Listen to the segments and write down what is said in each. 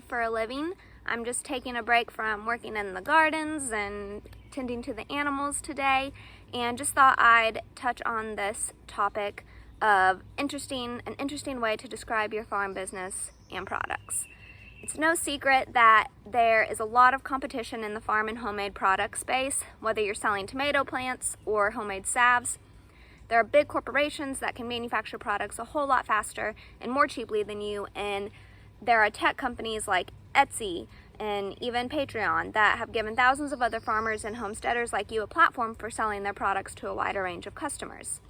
For a living. I'm just taking a break from working in the gardens and tending to the animals today, and just thought I'd touch on this topic of an interesting way to describe your farm business and products. It's no secret that there is a lot of competition in the farm and homemade product space, whether you're selling tomato plants or homemade salves. There are big corporations that can manufacture products a whole lot faster and more cheaply than you, and there are tech companies like Etsy and even Patreon that have given thousands of other farmers and homesteaders like you a platform for selling their products to a wider range of customers.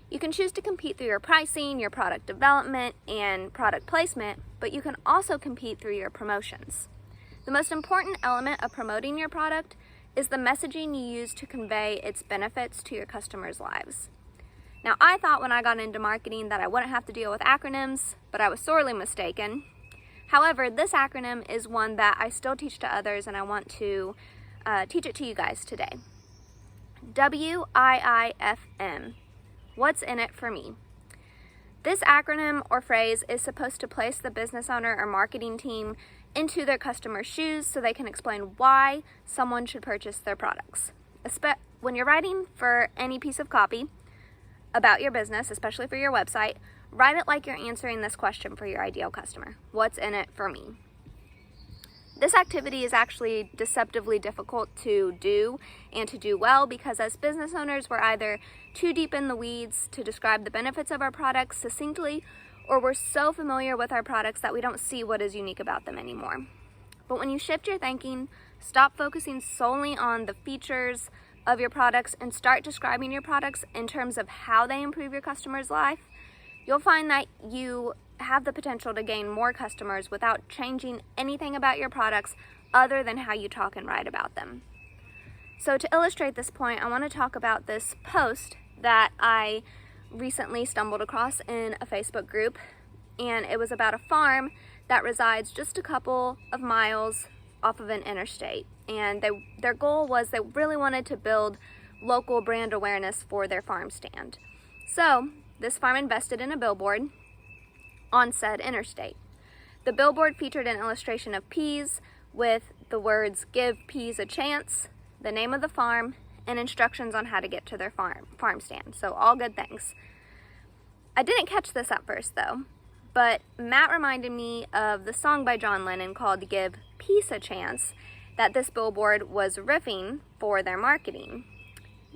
You can choose to compete through your pricing, your product development, and product placement, but you can also compete through your promotions. The most important element of promoting your product is the messaging you use to convey its benefits to your customers' lives. Now, I thought when I got into marketing that I wouldn't have to deal with acronyms, but I was sorely mistaken. However, this acronym is one that I still teach to others, and I want to teach it to you guys today. WIIFM. What's in it for me? This acronym or phrase is supposed to place the business owner or marketing team into their customer's shoes so they can explain why someone should purchase their products. When you're writing for any piece of copy about your business, especially for your website, write it like you're answering this question for your ideal customer. What's in it for me? This activity is actually deceptively difficult to do and to do well because as business owners, we're either too deep in the weeds to describe the benefits of our products succinctly, or we're so familiar with our products that we don't see what is unique about them anymore. But when you shift your thinking, stop focusing solely on the features of your products and start describing your products in terms of how they improve your customer's life, you'll find that you have the potential to gain more customers without changing anything about your products other than how you talk and write about them. So to illustrate this point, I want to talk about this post that I recently stumbled across in a Facebook group, and it was about a farm that resides just a couple of miles off of an interstate, and their goal was they really wanted to build local brand awareness for their farm stand. So this farm invested in a billboard on said interstate. The billboard featured an illustration of peas with the words "Give peas a chance," the name of the farm, and instructions on how to get to their farm stand. So all good things. I didn't catch this at first though, but Matt reminded me of the song by John Lennon called "Give Peace a Chance" that this billboard was riffing for their marketing.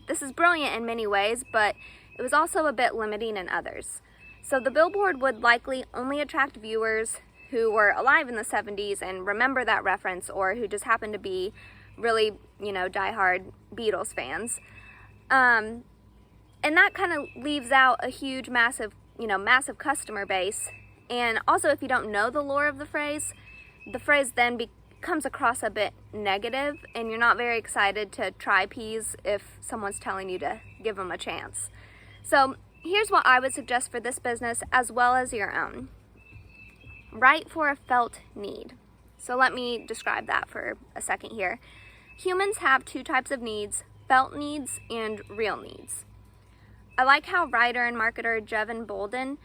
This is brilliant in many ways, but it was also a bit limiting in others. So the billboard would likely only attract viewers who were alive in the 70s and remember that reference, or who just happen to be really, diehard Beatles fans. And that kind of leaves out a huge, massive customer base. And also, if you don't know the lore of the phrase then comes across a bit negative, and you're not very excited to try peas if someone's telling you to give them a chance. So here's what I would suggest for this business as well as your own. Write for a felt need. So let me describe that for a second here. Humans have two types of needs: felt needs and real needs. I like how writer and marketer Jevin Bolden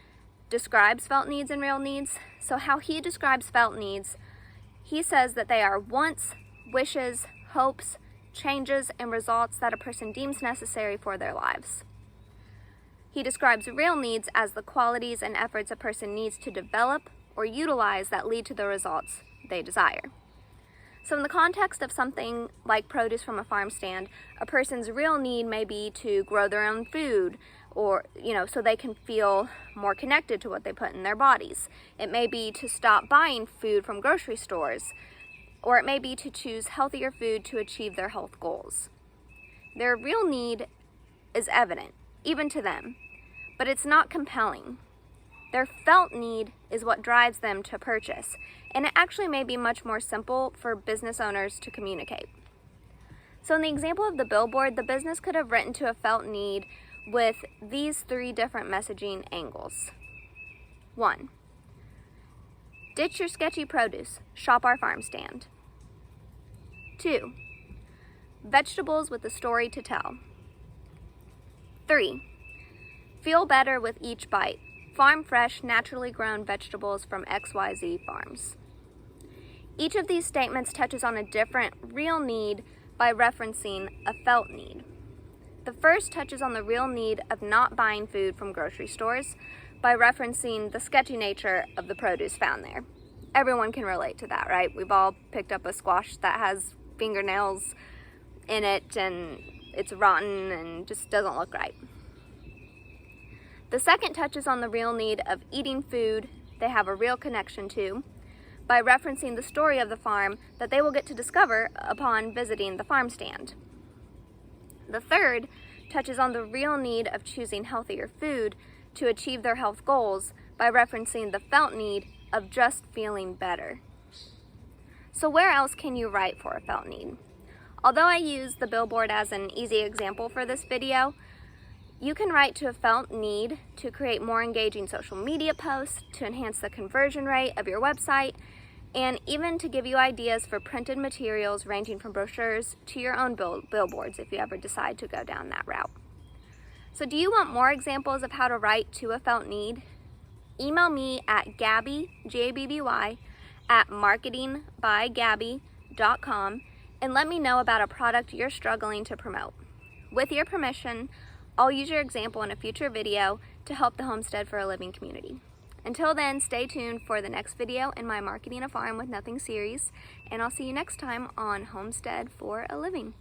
describes felt needs and real needs. So how he describes felt needs, he says that they are wants, wishes, hopes, changes, and results that a person deems necessary for their lives. He describes real needs as the qualities and efforts a person needs to develop or utilize that lead to the results they desire. So in the context of something like produce from a farm stand, a person's real need may be to grow their own food, or, so they can feel more connected to what they put in their bodies. It may be to stop buying food from grocery stores, or it may be to choose healthier food to achieve their health goals. Their real need is evident, even to them, but it's not compelling. Their felt need is what drives them to purchase, and it actually may be much more simple for business owners to communicate. So in the example of the billboard, the business could have written to a felt need with these three different messaging angles. 1. Ditch your sketchy produce. Shop our farm stand. 2. Vegetables with a story to tell. 3. Feel better with each bite. Farm fresh, naturally grown vegetables from XYZ Farms. Each of these statements touches on a different real need by referencing a felt need. The first touches on the real need of not buying food from grocery stores by referencing the sketchy nature of the produce found there. Everyone can relate to that, right? We've all picked up a squash that has fingernails in it and it's rotten and just doesn't look right. The second touches on the real need of eating food they have a real connection to by referencing the story of the farm that they will get to discover upon visiting the farm stand. The third touches on the real need of choosing healthier food to achieve their health goals by referencing the felt need of just feeling better. So where else can you write for a felt need? Although I use the billboard as an easy example for this video, you can write to a felt need to create more engaging social media posts, to enhance the conversion rate of your website, and even to give you ideas for printed materials ranging from brochures to your own billboards if you ever decide to go down that route. So do you want more examples of how to write to a felt need? Email me at Gabby, Gabby, at marketingbygabby.com and let me know about a product you're struggling to promote. With your permission, I'll use your example in a future video to help the Homestead for a Living community. Until then, stay tuned for the next video in my Marketing a Farm with Nothing series, and I'll see you next time on Homestead for a Living.